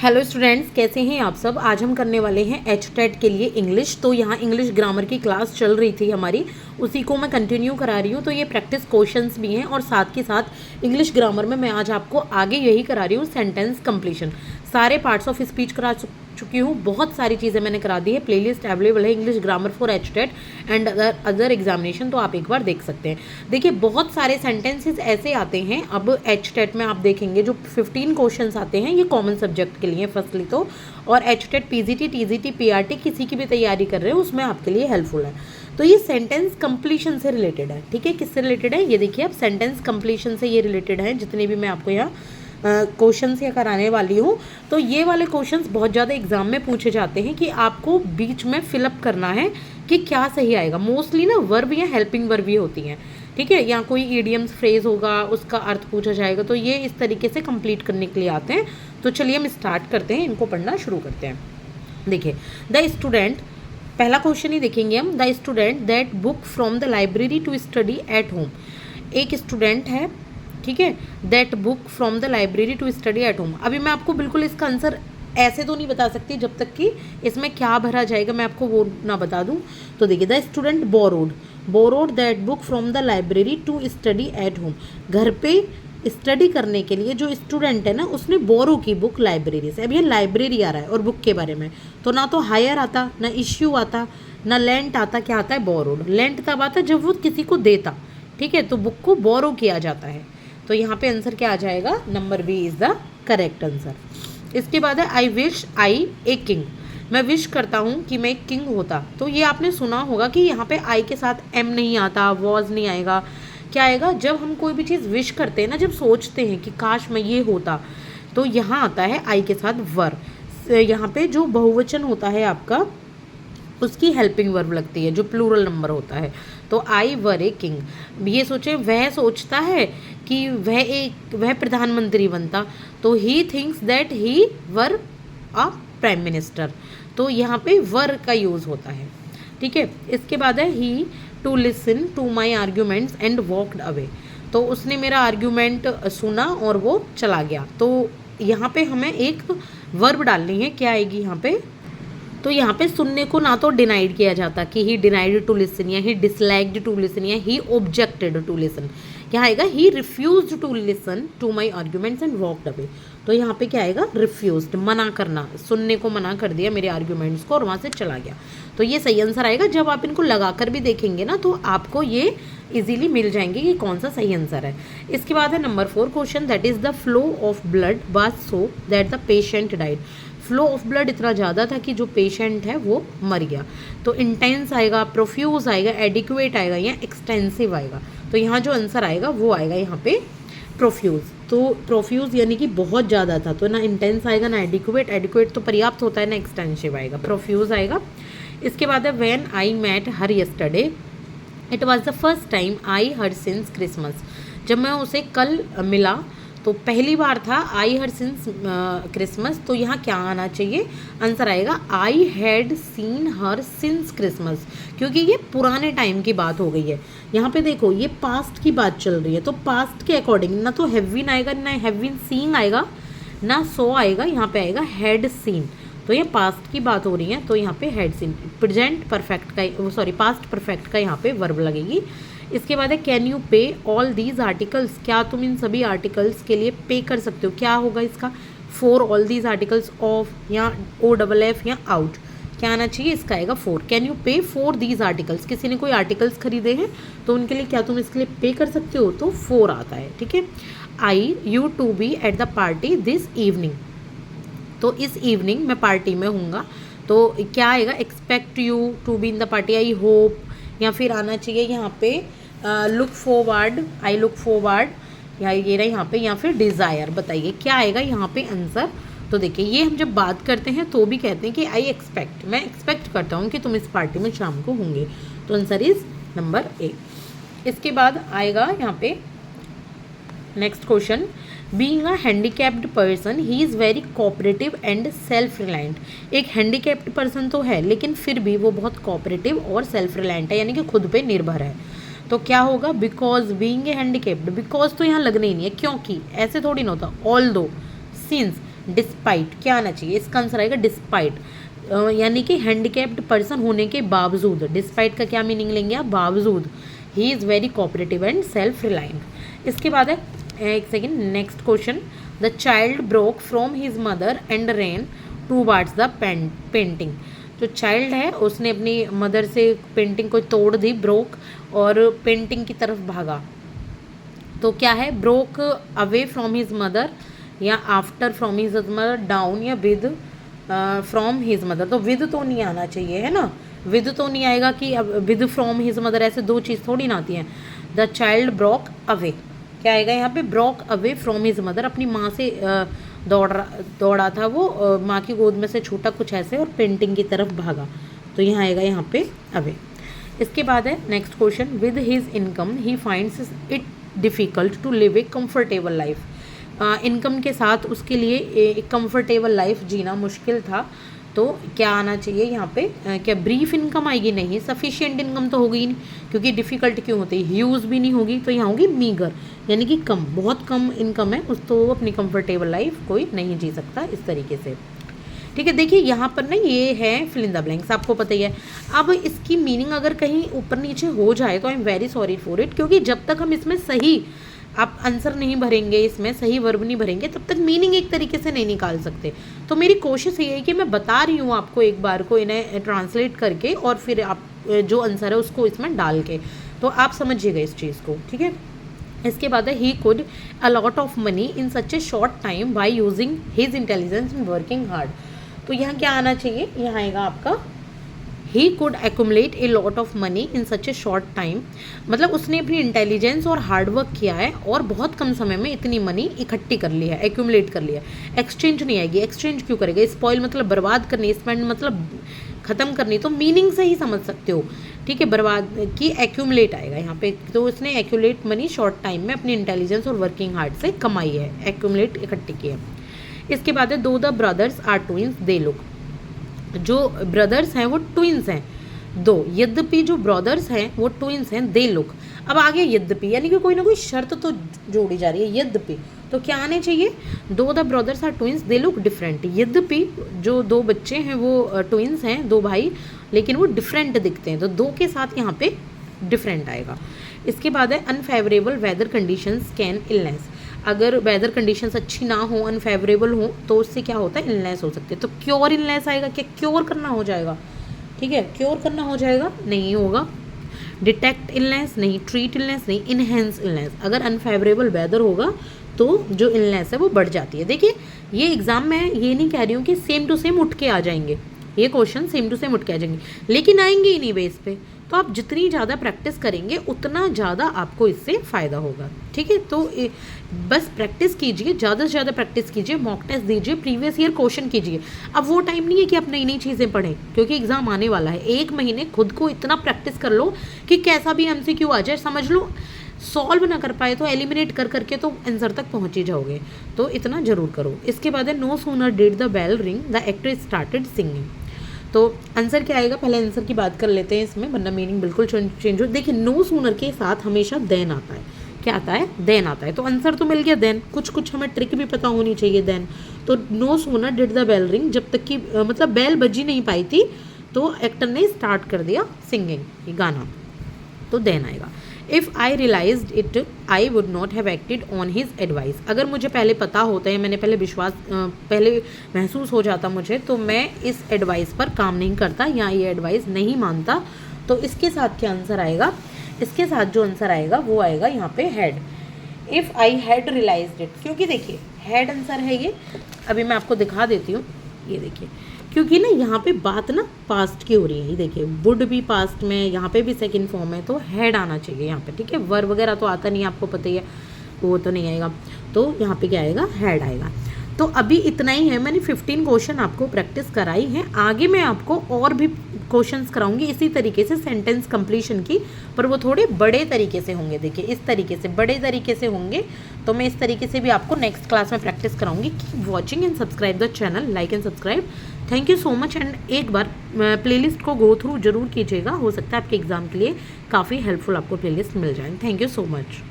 Hello students, कैसे हैं आप सब। आज हम करने वाले हैं एचटेट के लिए इंग्लिश। तो यहाँ इंग्लिश ग्रामर की क्लास चल रही थी हमारी, उसी को मैं कंटिन्यू करा रही हूँ। तो ये प्रैक्टिस क्वेश्चंस भी हैं और साथ के साथ इंग्लिश ग्रामर में मैं आज आपको आगे यही करा रही हूँ, सेंटेंस कंप्लीशन। सारे पार्ट्स ऑफ स्पीच करा चुकी हूँ, बहुत सारी चीज़ें मैंने करा दी है। प्लेलिस्ट अवेलेबल है English grammar for HTET and other examination, तो आप एक बार देख सकते हैं। देखिए बहुत सारे सेंटेंसेस ऐसे आते हैं। अब एचटेट में आप देखेंगे जो 15 क्वेश्चंस आते हैं, ये कॉमन सब्जेक्ट के लिए फर्स्टली तो, और एचटेट पीजीटी टीजीटी पीआरटी किसी की भी तैयारी कर रहे हो उसमें आपके लिए हेल्पफुल है। तो ये सेंटेंस कंप्लीशन से रिलेटेड है, ठीक है। किससे रिलेटेड है ये देखिए, अब सेंटेंस कंप्लीशन से ये रिलेटेड है जितने भी मैं आपको यहाँ क्वेश्चंस या कराने वाली हूँ। तो ये वाले क्वेश्चंस बहुत ज़्यादा एग्जाम में पूछे जाते हैं कि आपको बीच में फिलअप करना है कि क्या सही आएगा। मोस्टली ना वर्ब या हेल्पिंग वर्ब ही होती हैं, ठीक है, या कोई ईडियम्स फ्रेज होगा उसका अर्थ पूछा जाएगा। तो ये इस तरीके से कंप्लीट करने के लिए आते हैं। तो चलिए हम स्टार्ट करते हैं, इनको पढ़ना शुरू करते हैं। देखिए, द स्टूडेंट, पहला क्वेश्चन ही देखेंगे हम। The student that book from the library to study at home. एक स्टूडेंट है, ठीक है, that book from the library to study at home. अभी मैं आपको बिल्कुल इसका आंसर ऐसे तो नहीं बता सकती जब तक कि इसमें क्या भरा जाएगा मैं आपको वो ना बता दूं। तो देखिए, the student borrowed that book from the library to study at home. घर पे स्टडी करने के लिए जो स्टूडेंट है ना, उसने बोरो की बुक लाइब्रेरी से। अब ये लाइब्रेरी आ रहा है और बुक के बारे में, तो ना तो हायर आता, ना इश्यू आता, ना लेंट आता। क्या आता है? बोरोड। लेंट तब आता जब वो किसी को देता, ठीक है, तो बुक को बोरो किया जाता है। तो यहाँ पे आंसर क्या आ जाएगा? Number B is the correct answer. इसके बाद है I wish I a king. मैं विश करता हूँ कि मैं एक किंग होता। तो ये आपने सुना होगा कि यहाँ पे आई के साथ एम नहीं आता, वॉज नहीं आएगा। क्या आएगा? जब हम कोई भी चीज़ विश करते हैं ना, जब सोचते हैं कि काश मैं ये होता, तो यहाँ आता है आई के साथ वर। यहाँ पे जो बहुवचन होता है आपका, उसकी हेल्पिंग वर्ब लगती है, जो प्लूरल नंबर होता है। तो आई वर ए किंग। ये सोचे, वह सोचता है कि वह प्रधानमंत्री बनता, तो he thinks that he were a prime minister. तो यहाँ पे वर का यूज़ होता है, ठीक है। इसके बाद है he to listen to my arguments and walked away. तो उसने मेरा आर्ग्यूमेंट सुना और वो चला गया। तो यहाँ पे हमें एक वर्ब डालनी है। क्या आएगी यहाँ पे? तो यहाँ पे सुनने को ना तो डिनाइड किया जाता कि ही डिनाइड टू लिसन, या ही डिसलाइक्ड टू लिसन, या ही ऑब्जेक्टेड टू लिसन। क्या आएगा? He refused to listen to my arguments and walked away. तो यहाँ पे क्या आएगा? रिफ्यूज्ड, मना करना, सुनने को मना कर दिया मेरे आर्ग्यूमेंट्स को और वहाँ से चला गया। तो ये सही आंसर आएगा। जब आप इनको लगाकर भी देखेंगे ना, तो आपको ये इजीली मिल जाएंगे कि कौन सा सही आंसर है। इसके बाद है number 4 question, that is the flow of blood was so that the patient died. Flow of blood इतना ज़्यादा था कि जो पेशेंट है वो मर गया। तो इंटेंस आएगा, प्रोफ्यूज आएगा, एडिक्वेट आएगा, या एक्सटेंसिव आएगा। तो यहाँ जो आंसर आएगा वो आएगा यहाँ पे प्रोफ्यूज। तो प्रोफ्यूज यानी कि बहुत ज़्यादा था, तो ना इंटेंस आएगा ना एडिक्वेट। एडिक्वेट तो पर्याप्त होता है, ना एक्सटेंसिव आएगा, प्रोफ्यूज आएगा। इसके बाद है when I met her yesterday it was the first time I her since Christmas. जब मैं उसे कल मिला तो पहली बार था आई हर सिंस क्रिसमस। तो यहाँ क्या आना चाहिए? आंसर आएगा I had seen her since Christmas, क्योंकि ये पुराने टाइम की बात हो गई है। यहाँ पे देखो, ये पास्ट की बात चल रही है, तो पास्ट के अकॉर्डिंग ना तो हैव बीन आएगा, ना हैव बीन सीन आएगा, ना सो आएगा। यहाँ पे आएगा हैड सीन। तो ये पास्ट की बात हो रही है, तो यहाँ पे हैड सीन। प्रेजेंट परफेक्ट का, सॉरी, पास्ट परफेक्ट का यहाँ पे वर्ब लगेगी। इसके बाद है कैन यू पे ऑल दीज आर्टिकल्स। क्या तुम इन सभी आर्टिकल्स के लिए पे कर सकते हो? क्या होगा इसका? For all these articles of, या OFF, या आउट। क्या आना चाहिए? इसका आएगा फॉर। कैन यू पे फॉर दीज आर्टिकल्स। किसी ने कोई आर्टिकल्स खरीदे हैं तो उनके लिए क्या तुम इसके लिए पे कर सकते हो? तो फॉर आता है, ठीक है। I you to be at the party this evening. तो इस इवनिंग मैं पार्टी में हूँगा। तो क्या आएगा? Expect you to be in the party, I hope, या फिर आना चाहिए यहाँ पे look forward, I look forward, या ये रहा यहाँ पे, या फिर डिज़ायर। बताइए क्या आएगा यहाँ पे आंसर? तो देखिए, ये हम जब बात करते हैं तो भी कहते हैं कि आई एक्सपेक्ट, मैं एक्सपेक्ट करता हूँ कि तुम इस पार्टी में शाम को होंगे। तो आंसर इज नंबर ए। इसके बाद आएगा यहाँ पे next question, being a handicapped person he is very cooperative and self reliant. एक हैंडीकैप्ड पर्सन तो है, लेकिन फिर भी वो बहुत कोऑपरेटिव और सेल्फ रिलायंट है, यानी कि खुद पे निर्भर है। तो क्या होगा? Because being a handicapped. Because तो यहाँ लगना ही नहीं है, क्योंकि ऐसे थोड़ी ना होता। ऑल दो, सिंस, डिस्पाइट क्या आना चाहिए, इसका आंसर आएगा डिस्पाइट, यानी कि हैंडीकैप्ड पर्सन होने के बावजूद। डिस्पाइट का क्या मीनिंग लेंगे आप, बावजूद। He is very cooperative and self reliant. इसके बाद है एक second, next question, the child broke from his mother and rain towards the painting. जो चाइल्ड है उसने अपनी मदर से पेंटिंग को तोड़ दी, ब्रोक, और पेंटिंग की तरफ भागा। तो क्या है, broke away from his mother, या after from his mother, down, या विद फ्रॉम हिज मदर। तो विद तो नहीं आना चाहिए, है ना, विद तो नहीं आएगा कि अब विद फ्रॉम हिज मदर, ऐसे दो चीज़ थोड़ी ना आती हैं। द चाइल्ड ब्रोक अवे, क्या आएगा यहाँ पे, broke away from his mother, अपनी माँ से दौड़ा था वो, माँ की गोद में से छूटा कुछ ऐसे और पेंटिंग की तरफ भागा। तो यहाँ आएगा यहाँ पे अवे। इसके बाद है next question, with his income he finds it difficult to live a comfortable life. Income के साथ उसके लिए एक कंफर्टेबल लाइफ जीना मुश्किल था। तो क्या आना चाहिए यहाँ पे, क्या ब्रीफ इनकम आएगी, नहीं, सफिशिएंट इनकम तो होगी ही नहीं, क्योंकि डिफ़िकल्ट क्यों होती है, ह्यूज भी नहीं होगी, तो यहाँ होगी मीगर, यानी कि कम, बहुत कम इनकम है उस, तो वो अपनी कंफर्टेबल लाइफ कोई नहीं जी सकता इस तरीके से। ठीक है, देखिए यहाँ पर ना ये है फिल इन द ब्लैंक्स, आपको पता ही है। अब इसकी मीनिंग अगर कहीं ऊपर नीचे हो जाए तो I am very sorry for it, क्योंकि जब तक हम इसमें सही आप आंसर नहीं भरेंगे, इसमें सही वर्ब नहीं भरेंगे, तब तक मीनिंग एक तरीके से नहीं निकाल सकते। तो मेरी कोशिश ये है कि मैं बता रही हूँ आपको एक बार को इन्हें ट्रांसलेट करके, और फिर आप जो आंसर है उसको इसमें डाल के, तो आप समझिएगा इस चीज़ को, ठीक है। इसके बाद है he could a lot of money in such A short time by using his intelligence and working hard. तो यहाँ क्या आना चाहिए, यहाँ आएगा आपका he could accumulate a lot of money in such A short time, मतलब उसने अपनी इंटेलिजेंस और हार्डवर्क किया है और बहुत कम समय में इतनी मनी इकट्ठी कर ली है, एक्यूमुलेट कर लिया है। एक्सचेंज नहीं आएगी, एक्सचेंज क्यों करेगा, स्पॉइल मतलब बर्बाद करनी, स्पेंड मतलब ख़त्म करनी, तो मीनिंग से ही समझ सकते हो, ठीक है। बर्बाद की एक्यूमुलेट आएगा यहाँ पे, तो उसने एक्यूमुलेट मनी शॉर्ट टाइम में अपनी इंटेलिजेंस और वर्किंग हार्ड से कमाई है, एक्यूमुलेट इकट्ठी की है। इसके बाद है though the brothers are twins they look, जो ब्रदर्स हैं वो ट्विंस हैं दो, यद्यपि जो ब्रदर्स हैं वो ट्विंस हैं, दे लुक। अब आगे यद्यपि, यानी कि कोई ना कोई शर्त तो जोड़ी जा रही है, यद्यपि, तो क्या आने चाहिए, though the brothers are twins they look different, यद्यपि जो दो बच्चे हैं वो ट्विंस हैं, दो भाई, लेकिन वो डिफरेंट दिखते हैं, तो दो के साथ यहाँ पे डिफरेंट आएगा। इसके बाद है unfavourable weather conditions can illness, अगर वेदर कंडीशंस अच्छी ना हो, अनफेवरेबल हो, तो उससे क्या होता है, इलनेस हो सकती है। तो क्योर इलनेस आएगा, क्या क्योर करना हो जाएगा, ठीक है, क्योर करना हो जाएगा, नहीं होगा। डिटेक्ट इलनेस नहीं, ट्रीट इलनेस नहीं, इनहेंस इलनेस। अगर अनफेवरेबल वेदर होगा तो जो इलनेस है वो बढ़ जाती है। देखिए ये एग्जाम में ये नहीं कह रही हूँ कि सेम टू सेम उठ के आ जाएंगे, ये क्वेश्चन सेम टू सेम उठ के आ जाएंगे, लेकिन आएंगे ही नहीं बेस पे। तो आप जितनी ज़्यादा प्रैक्टिस करेंगे उतना ज़्यादा आपको इससे फ़ायदा होगा, ठीक है। तो बस प्रैक्टिस कीजिए, ज़्यादा से ज़्यादा प्रैक्टिस कीजिए, मॉक टेस्ट दीजिए, प्रीवियस ईयर क्वेश्चन कीजिए। अब वो टाइम नहीं है कि आप नई नई चीज़ें पढ़ें, क्योंकि एग्ज़ाम आने वाला है। एक महीने खुद को इतना प्रैक्टिस कर लो कि कैसा भी एमसीक्यू आ जाए, समझ लो, सॉल्व ना कर पाए तो एलिमिनेट कर करके तो आंसर तक पहुँच ही जाओगे, तो इतना ज़रूर करो। इसके बाद है no sooner did the bell ring the actor started singing. तो आंसर क्या आएगा, पहले आंसर की बात कर लेते हैं इसमें, वरना मीनिंग बिल्कुल चेंज हो। देखिए नो सूनर के साथ हमेशा देन आता है, क्या आता है, देन आता है। तो आंसर तो मिल गया देन, कुछ हमें ट्रिक भी पता होनी चाहिए देन। तो no sooner did the bell ring, जब तक कि मतलब बेल बजी नहीं पाई थी तो एक्टर ने स्टार्ट कर दिया सिंगिंग, ये गाना, तो देन आएगा। If I realised it I would not have acted on his advice. अगर मुझे पहले पता होता है, मैंने पहले महसूस हो जाता मुझे, तो मैं इस एडवाइस पर काम नहीं करता या ये एडवाइस नहीं मानता। तो इसके साथ क्या आंसर आएगा, इसके साथ जो आंसर आएगा वो आएगा यहाँ पे had. If I had realised it, क्योंकि देखिए हैड आंसर है ये, अभी मैं आपको दिखा देती हूँ, ये देखिए, क्योंकि ना यहाँ पे बात ना पास्ट की हो रही है, ये देखिए वुड भी पास्ट में, यहाँ पे भी सेकंड फॉर्म है, तो हैड आना चाहिए यहाँ पे, ठीक है। वर्ब वगैरह तो आता नहीं, आपको पता ही है, वो तो नहीं आएगा, तो यहाँ पे क्या आएगा, हैड आएगा। तो अभी इतना ही है, मैंने 15 क्वेश्चन आपको प्रैक्टिस कराई है, आगे मैं आपको और भी क्वेश्चंस कराऊंगी इसी तरीके से सेंटेंस कंप्लीशन की, पर वो थोड़े बड़े तरीके से होंगे। देखिए इस तरीके से बड़े तरीके से होंगे, तो मैं इस तरीके से भी आपको नेक्स्ट क्लास में प्रैक्टिस कराऊंगी। Keep watching and subscribe the channel, like and subscribe. Thank you so much. And एक बार प्लेलिस्ट को गो थ्रू जरूर कीजिएगा, हो सकता है आपके एग्जाम के लिए काफ़ी हेल्पफुल आपको प्लेलिस्ट मिल जाए। Thank you so much.